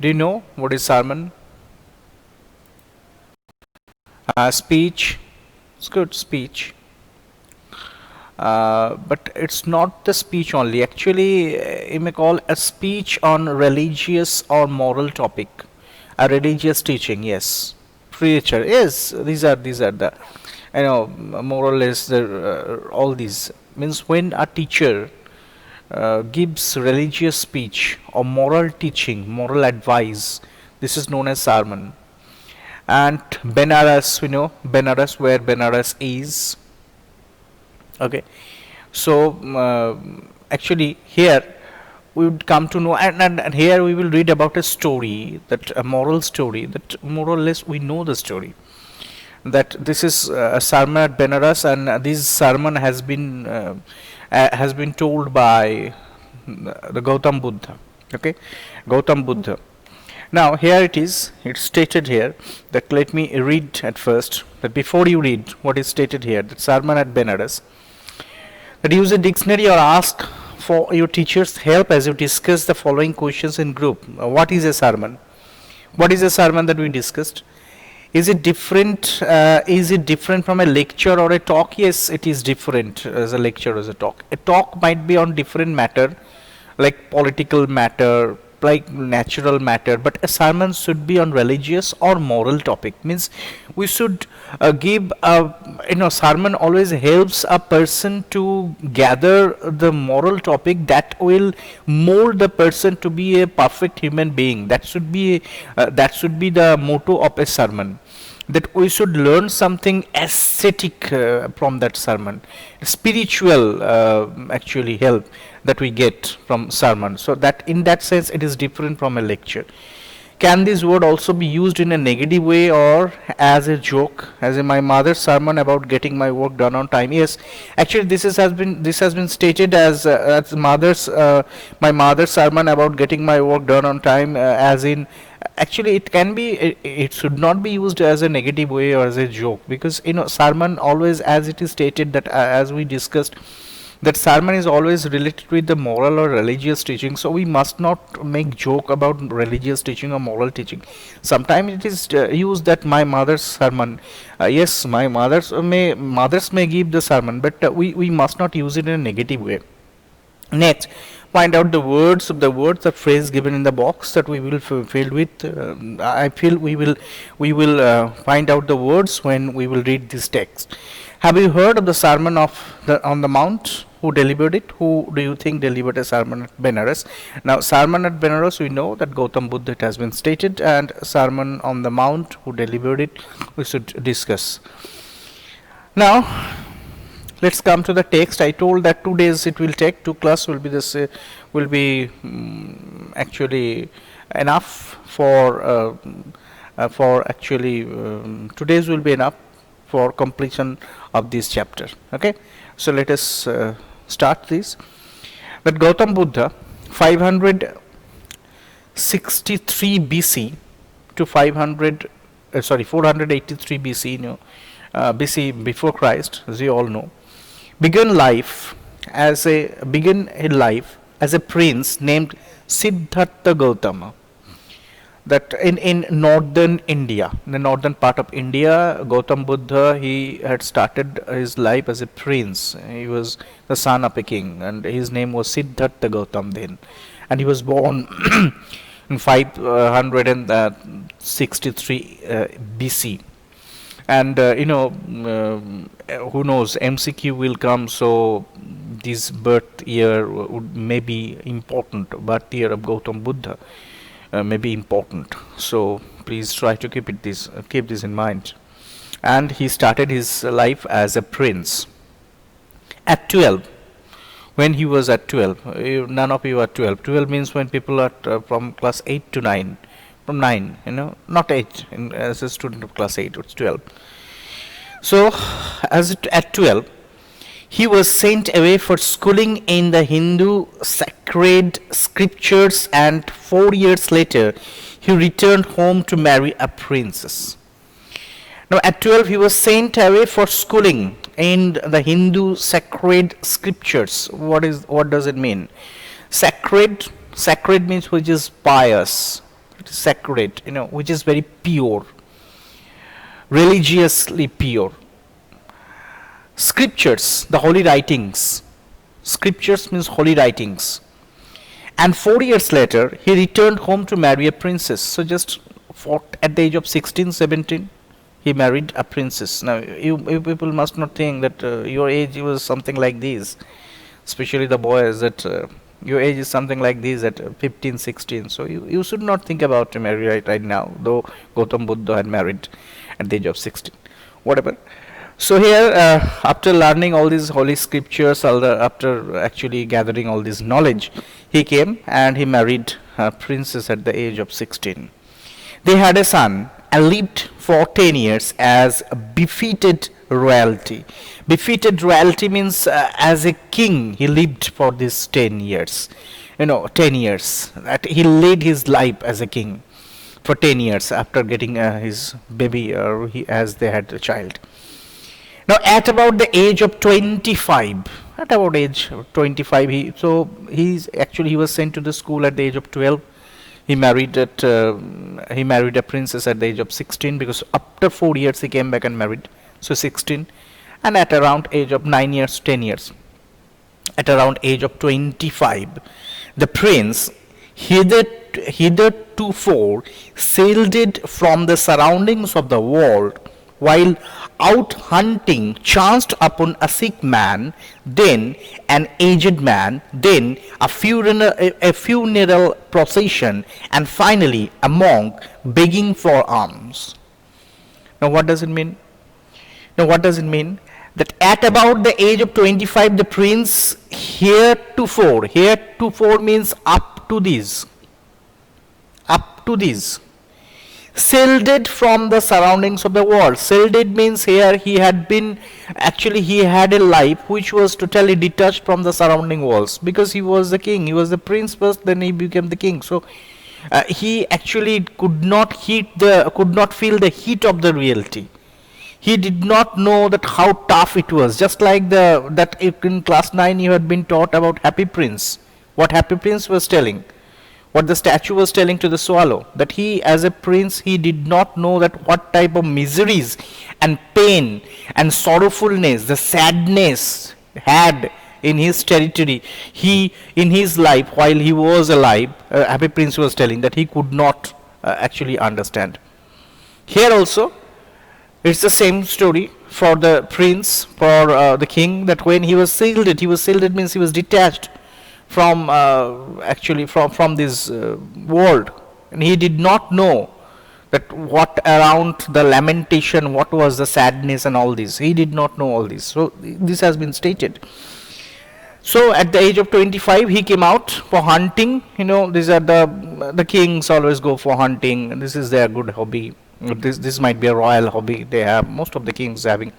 Do you know what is sermon? Speech. It's good, speech. But it's not the speech only. Actually, you may call a speech on religious or moral topic. A religious teaching, yes. Preacher, yes. These are the, more or less the all these means when a teacher gives religious speech or moral teaching, moral advice. This is known as sermon. And Benares, Benares, where Benares is. Okay, so actually here we would come to know, and here we will read about a story, that a moral story, that more or less we know the story, that this is a sermon at Benares, and this sermon has been told by the Gautam Buddha. Okay, Gautam Buddha. Now here it is. It's stated here that, let me read at first. That before you read what is stated here, that sermon at Benares, that use a dictionary or ask for your teacher's help as you discuss the following questions in group. What is a sermon? What is a sermon that we discussed? Is it different? Is it different from a lecture or a talk? Yes, it is different as a lecture, as a talk. A talk might be on different matter, like political matter, like natural matter, but a sermon should be on religious or moral topic. Means we should give a, sermon always helps a person to gather the moral topic that will mold the person to be a perfect human being. That should be the motto of a sermon, that we should learn something aesthetic from that sermon, spiritual actually help that we get from sermon. So that in that sense it is different from a lecture. Can this word also be used in a negative way or as a joke, as in my mother's sermon about getting my work done on time? Yes, actually this has been stated as my mother's sermon about getting my work done on time, as in, actually it can be, it should not be used as a negative way or as a joke, because sermon always, as it is stated, that as we discussed, that sermon is always related with the moral or religious teaching. So we must not make joke about religious teaching or moral teaching. Sometimes it is used that my mother's sermon. Yes, my mothers may give the sermon, but we must not use it in a negative way. Next, find out the words, the phrase given in the box that we will fill with. I feel we will find out the words when we will read this text. Have you heard of the sermon on the mount? Who delivered it? Who do you think delivered a sermon at Benares? Now, sermon at Benares, we know that Gautam Buddha, it has been stated, and sermon on the mount, who delivered it, we should discuss. Now, let's come to the text. I told that 2 days it will take. 2 class will be this. Will be actually enough for actually 2 days will be enough for completion of this chapter. Okay, so let us start this. That Gautam Buddha, 563 BC to 483 BC, BC before Christ, as you all know, began his life as a prince named Siddhartha Gautama. That in northern India, in the northern part of India, Gautam Buddha, he had started his life as a prince. He was the son of a king, and his name was Siddhartha Gautam then, and he was born in 563 BC. And who knows, MCQ will come, so this birth year may be important. Birth year of Gautam Buddha may be important, so please try to keep this in mind. And he started his life as a prince at 12. When he was at 12, none of you are 12. 12 means when people are from class 8 to 9, from 9, not 8, as a student of class 8, it's 12. So at 12, he was sent away for schooling in the Hindu sacred scriptures, and 4 years later he returned home to marry a princess. Now at 12 he was sent away for schooling in the Hindu sacred scriptures. What does it mean? Sacred means which is pious, it is sacred, which is very pure, religiously pure. Scriptures, the holy writings. Scriptures means holy writings. And 4 years later, he returned home to marry a princess. So just at the age of 16, 17, he married a princess. Now, you people must not think that your age was something like this, especially the boys, that your age is something like this at 15, 16. So you should not think about to marry right now, though Gautam Buddha had married at the age of 16. Whatever. So here, after learning all these holy scriptures, after actually gathering all this knowledge, he came and he married a princess at the age of 16. They had a son and lived for 10 years as befitted royalty. Befitted royalty means as a king he lived for these 10 years. 10 years. That he led his life as a king for 10 years after getting his baby, or as they had a child. Now, at about the age of 25, he was sent to the school at the age of 12. He married a princess at the age of 16, because after 4 years he came back and married. So 16, and at around age of 9 years, 10 years, at around age of 25, the prince hithertofore sailed from the surroundings of the world, while out hunting chanced upon a sick man, then an aged man, then a funeral procession, and finally a monk begging for alms. Now what does it mean? That at about the age of 25, the prince heretofore means up to this, shielded from the surroundings of the world. Shielded means here he had a life which was totally detached from the surrounding worlds, because he was the king, he was the prince first, then he became the king. So he actually could not feel the heat of the reality. He did not know that how tough it was. Just like that in class 9 you had been taught about Happy Prince. What Happy Prince was telling, what the statue was telling to the swallow, that he, as a prince, he did not know that what type of miseries and pain and sorrowfulness, the sadness had in his territory. He, in his life, while he was alive, Happy Prince was telling that he could not actually understand. Here also, it's the same story for the prince, for the king, that when he was shielded means he was detached from from this world, and he did not know that what around the lamentation, what was the sadness and all this. He did not know all this. So this has been stated. So at the age of 25 he came out for hunting. These are the kings always go for hunting, and this is their good hobby. This might be a royal hobby they have, most of the kings having.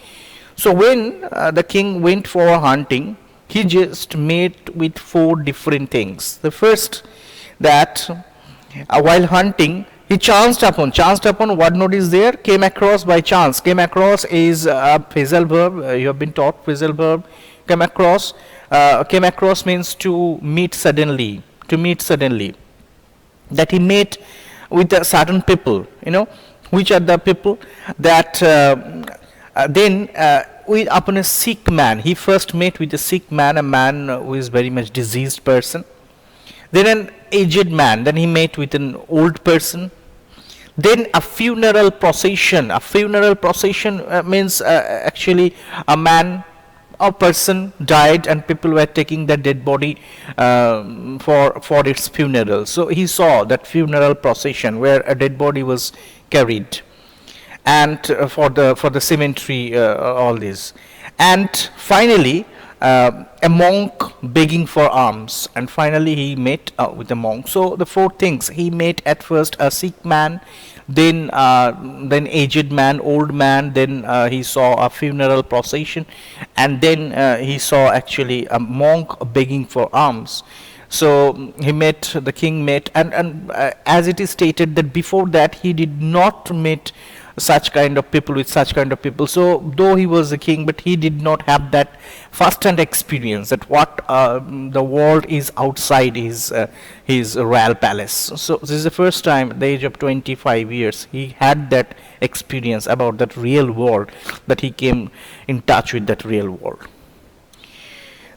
So when the king went for hunting, he just met with 4 different things. The first, that while hunting, he chanced upon what note is there, came across by chance. Came across is a phrasal verb. You have been taught phrasal verb. Came across means to meet suddenly. That he met with a certain people. Which are the people? That then upon a sick man. He first met with a sick man, a man who is very much diseased person. Then an aged man. Then he met with an old person. Then a funeral procession. A funeral procession means actually a man or person died and people were taking the dead body for its funeral. So he saw that funeral procession where a dead body was carried, and for the cemetery, all this. And finally a monk begging for alms, and finally he met with a monk. So the 4 things: he met at first a sick man, then aged man, old man, then he saw a funeral procession, and then he saw actually a monk begging for alms. So the king met, and as it is stated that before that he did not meet such kind of people, with such kind of people. So though he was a king, but he did not have that first-hand experience that what the world is outside his royal palace. So this is the first time at the age of 25 years he had that experience about that real world, that he came in touch with that real world.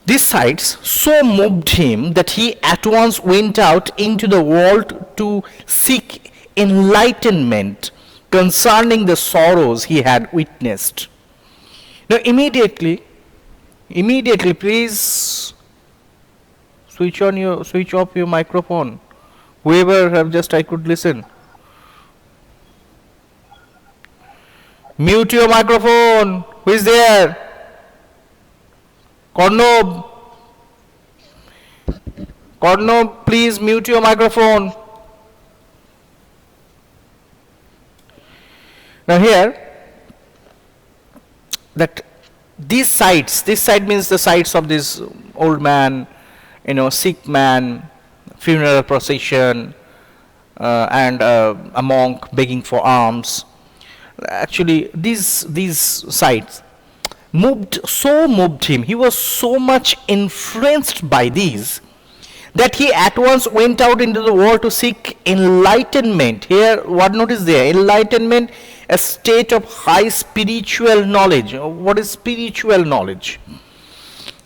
These sights so moved him that he at once went out into the world to seek enlightenment concerning the sorrows he had witnessed. Now immediately, please switch off your microphone. Whoever have just I could listen. Mute your microphone. Who is there? Kornob, please mute your microphone. Now here, that these sights, this sight means the sights of this old man, sick man, funeral procession, and a monk begging for alms. Actually, these sights moved him. He was so much influenced by these that he at once went out into the world to seek enlightenment. Here, what notice there? Enlightenment, a state of high spiritual knowledge. What is spiritual knowledge?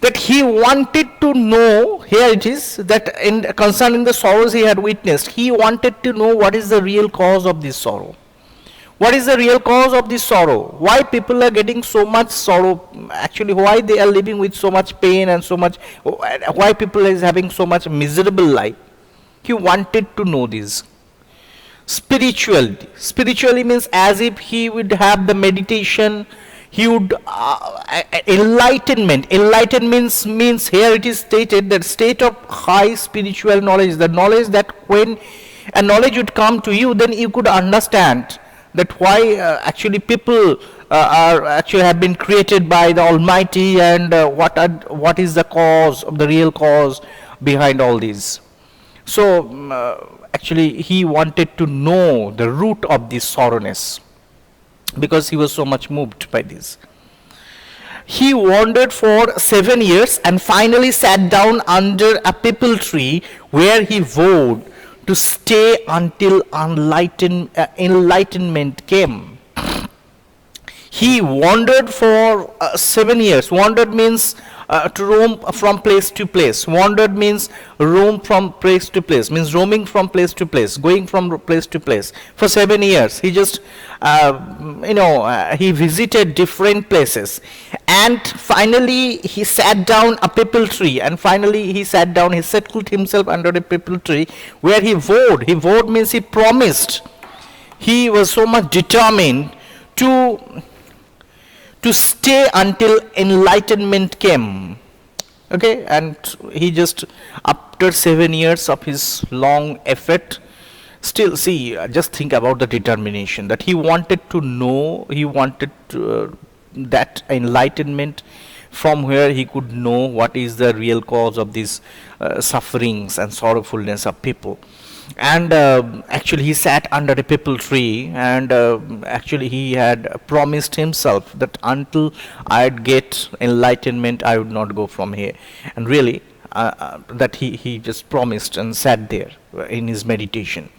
That he wanted to know, here it is, that concerning the sorrows he had witnessed, he wanted to know what is the real cause of this sorrow. What is the real cause of this sorrow? Why people are getting so much sorrow? Actually, why they are living with so much pain and so much, why people is having so much miserable life? He wanted to know this. Spiritually means as if he would have the meditation, he would, enlightenment. Enlightenment means here it is stated that state of high spiritual knowledge, the knowledge that when a knowledge would come to you, then you could understand that why actually people are actually have been created by the Almighty, and what is the cause of the real cause behind all these. So actually he wanted to know the root of this sorrowness, because he was so much moved by this. He wandered for 7 years and finally sat down under a peepal tree, where he vowed to stay until enlightenment came. He wandered for 7 years. Wandered means to roam from place to place. Wandered means roam from place to place, means roaming from place to place, going from place to place. For 7 years, he just, he visited different places. And finally, he sat down a peepal tree. And finally, he sat down, he settled himself under a peepal tree, where he vowed. He vowed means he promised. He was so much determined to stay until enlightenment came. Okay, and he just, after 7 years of his long effort, still, see, just think about the determination that he wanted to know, he wanted that enlightenment from where he could know what is the real cause of these sufferings and sorrowfulness of people. And actually he sat under a peepal tree, and actually he had promised himself that until I'd get enlightenment I would not go from here. And really that he just promised and sat there in his meditation.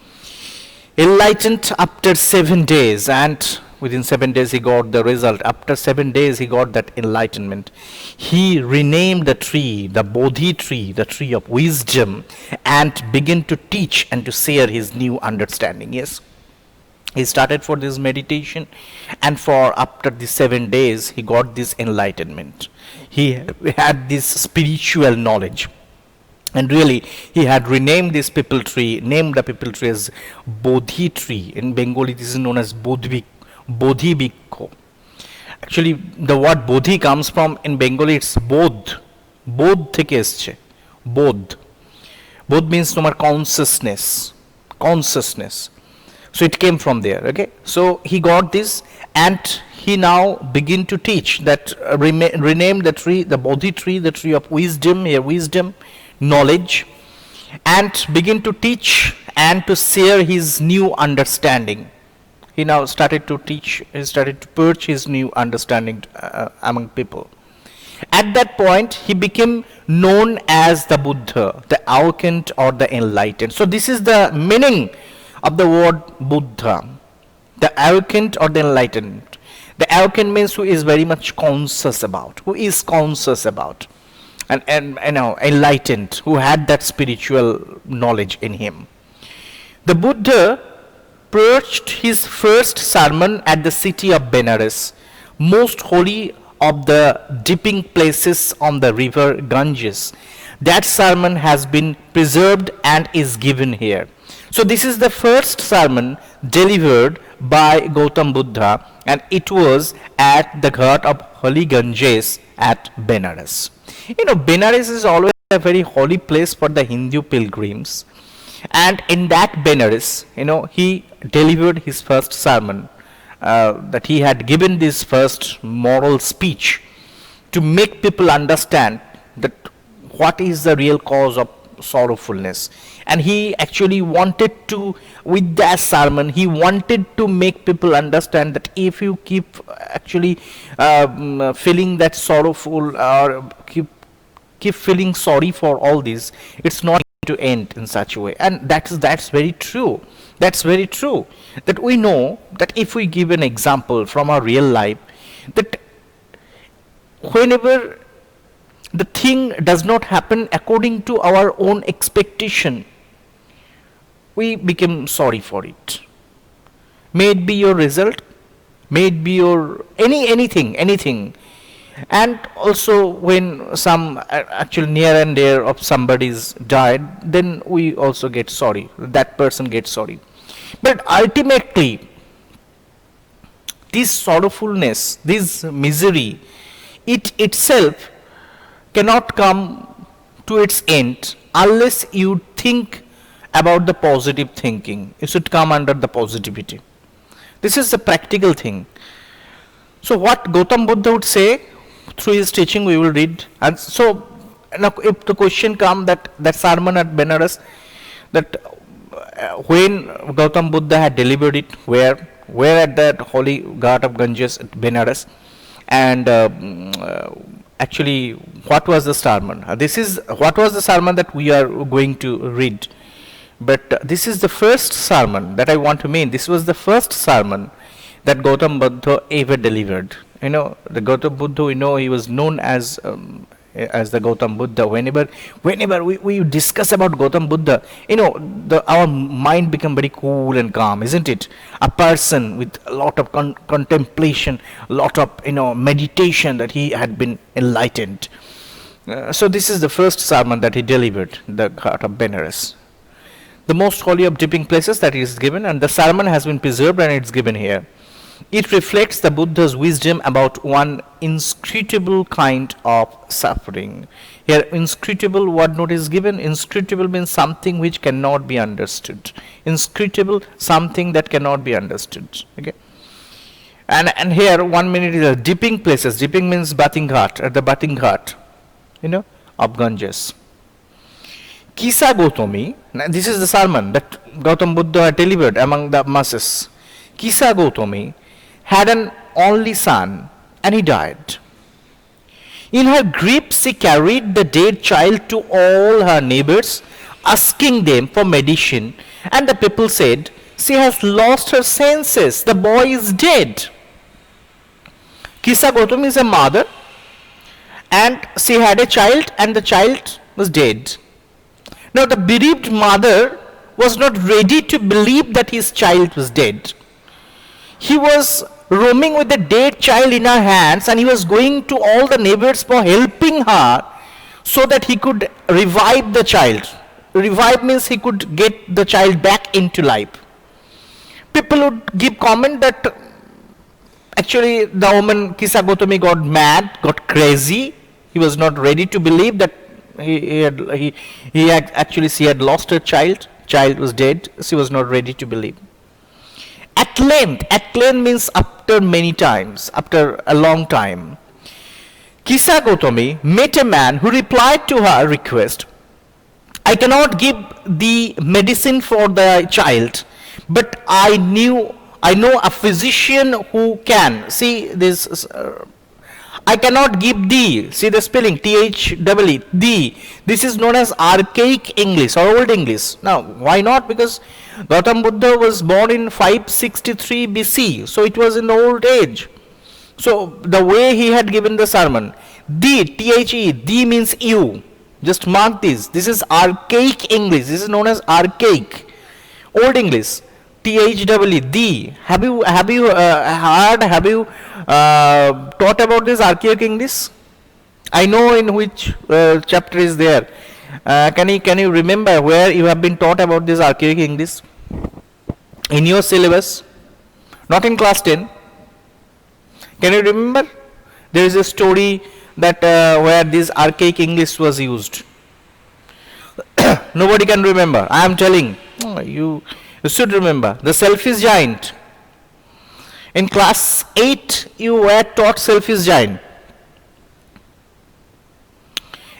Enlightened after 7 days, and within 7 days he got the result. After 7 days he got that enlightenment. He renamed the tree, the Bodhi tree, the tree of wisdom, and began to teach and to share his new understanding. Yes, he started for this meditation, and for after the 7 days he got this enlightenment. He had this spiritual knowledge. And really, he had renamed this peepal tree, named the peepal tree as Bodhi tree. In Bengali, this is known as Bodhi Bikko. Actually, the word Bodhi comes from, in Bengali, it's Bodh. Bodh theke esche. Bodh. Bodh means tomar consciousness. Consciousness. So it came from there. Okay. So he got this, and he now began to teach that, renamed the tree, the Bodhi tree, the tree of wisdom, here wisdom, knowledge, and begin to teach and to share his new understanding. He now started to teach, he started to purge his new understanding among people. At that point, he became known as the Buddha, the awakened or the enlightened. So this is the meaning of the word Buddha, the awakened or the enlightened. The awakened means who is very much conscious about, who is conscious about, and you know, enlightened, who had that spiritual knowledge in him. The Buddha preached his first sermon at the city of Benares, most holy of the dipping places on the river Ganges. That sermon has been preserved and is given here. So this is the first sermon delivered by Gautam Buddha, and it was at the ghat of Holy Ganges at Benares. You know, Benares is always a very holy place for the Hindu pilgrims, and in that Benares, you know, he delivered his first sermon, that he had given this first moral speech to make people understand that what is the real cause of sorrowfulness. And he actually wanted to, with that sermon, he wanted to make people understand that if you keep actually feeling that sorrowful, or keep feeling sorry for all this, it's not to end in such a way. And that's very true. That's very true, that we know that if we give an example from our real life, that whenever the thing does not happen according to our own expectation, we become sorry for it. May it be your result, may it be your anything. And also when some actually near and dear of somebody's died, then we also get sorry, that person gets sorry. But ultimately, this sorrowfulness, this misery, it itself cannot come to its end unless you think about the positive thinking. It should come under the positivity. This is the practical thing. So what Gautam Buddha would say through his teaching, we will read. And so now if the question comes that sermon at Benares, that when Gautam Buddha had delivered it, where at that holy ghat of Ganges at Benares, and actually what was the sermon? This is what was the sermon that we are going to read. But this is the first sermon that I want to mean. This was the first sermon that Gautam Buddha ever delivered. You know, the Gautam Buddha, we know he was known as the Gautam Buddha. Whenever we discuss about Gautam Buddha, you know, our mind become very cool and calm, isn't it? A person with a lot of contemplation, a lot of, you know, meditation, that he had been enlightened. So this is the first sermon that he delivered, the ghat of Benares, the most holy of dipping places that is given, and the sermon has been preserved and it's given here. It reflects the Buddha's wisdom about one inscrutable kind of suffering. Here, inscrutable word note is given. Inscrutable means something which cannot be understood. Inscrutable, something that cannot be understood. Okay. And here 1 minute is dipping places. Dipping means bathing ghat, at the bathing ghat, you know, of Ganges. Kisa Gautami, this is the sermon that Gautam Buddha had delivered among the masses. Kisa Gautami had an only son, and he died. In her grief, she carried the dead child to all her neighbors, asking them for medicine, and the people said, "She has lost her senses, the boy is dead." Kisa Gautami is a mother, and she had a child, and the child was dead. Now the bereaved mother was not ready to believe that his child was dead. He was roaming with the dead child in her hands, and he was going to all the neighbors for helping her so that he could revive the child. Revive means he could get the child back into life. People would give comment that actually the woman Kisa Gautami got mad, got crazy. He was not ready to believe that she had lost her child. Child was dead. She was not ready to believe. At length means after many times, after a long time, Kisa Gautami met a man who replied to her request, "I cannot give the medicine for the child, but I I know a physician who can. See this. I cannot give thee. See the spelling, T-H-E-E, thee. This is known as archaic English or old English. Now, why not? Because Gautam Buddha was born in 563 BC. So it was in the old age. So the way he had given the sermon, thee, T-H-E, thee means you. Just mark this. This is archaic English. This is known as archaic. Old English. T-H-E-E, thee. Have you heard, have you taught about this archaic English? I know in which chapter is there. Can you remember where you have been taught about this archaic English? In your syllabus? Not in class 10. Can you remember? There is a story that where this archaic English was used. Nobody can remember. I am telling. You should remember. The selfish giant. In class 8, you were taught selfish giant.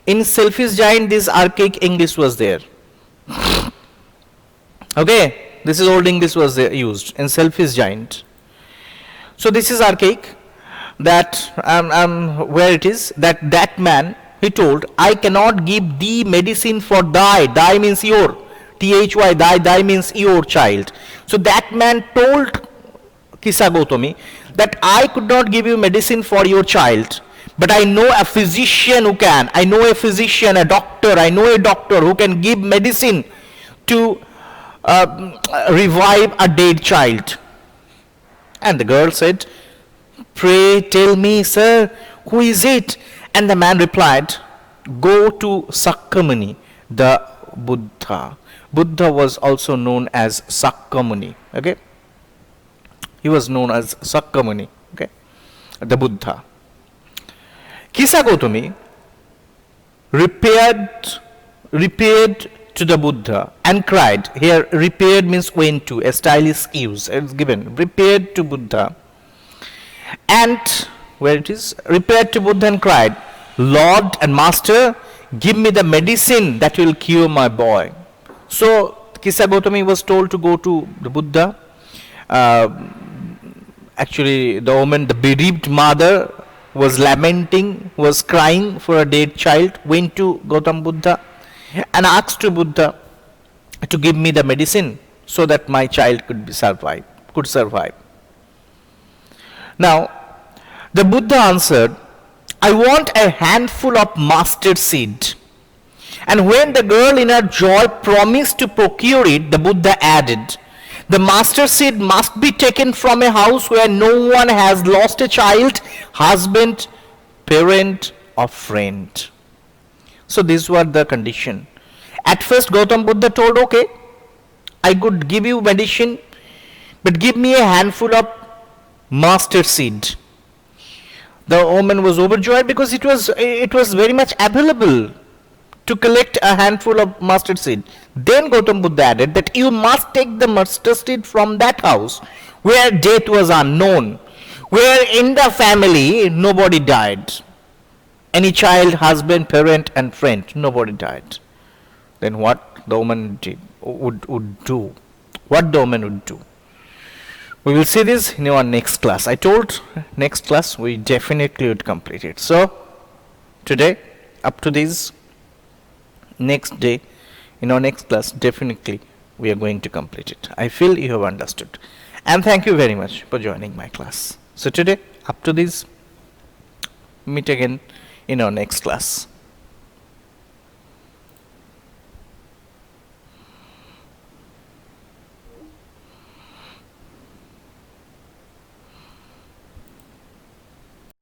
In selfish giant, this archaic English was there. Okay, this is old English was there, used in selfish giant. So this is archaic. That where it is that man, he told, I cannot give thee medicine for thy. Thy means your. T-H-Y, thy means your child. So that man told Kisa Gautami that I could not give you medicine for your child, but I know a physician who can. I know a physician, a doctor. I know a doctor who can give medicine to revive a dead child. And the girl said, pray tell me, sir, who is it? And the man replied, go to Sakkamuni, the Buddha. Buddha was also known as Sakkamuni. Okay, he was known as Sakkamuni. Okay, the Buddha. Kisa Gautami repaired to the Buddha and cried. Here, repaired means went to. A stylish use is given. Repaired to Buddha. And where it is, repaired to Buddha and cried, Lord and Master, give me the medicine that will cure my boy. So Kisa Gautami was told to go to the Buddha. Actually, the woman, the bereaved mother, was lamenting, was crying for a dead child, went to Gautam Buddha and asked to Buddha to give me the medicine so that my child could survive. Now, the Buddha answered, I want a handful of mustard seed. And when the girl in her joy promised to procure it, the Buddha added, the mustard seed must be taken from a house where no one has lost a child, husband, parent, or friend. So these were the condition. At first Gautam Buddha told, okay, I could give you medicine, but give me a handful of mustard seed. The woman was overjoyed because it was very much available to collect a handful of mustard seed. Then Gautam Buddha added that you must take the mustard seed from that house where death was unknown, where in the family nobody died. Any child, husband, parent and friend, nobody died. Then what the woman would do? What the woman would do? We will see this in our next class. I told next class we definitely would complete it. So today, up to this, next day, in our next class, definitely we are going to complete it. I feel you have understood. And thank you very much for joining my class. So today, up to this, meet again in our next class.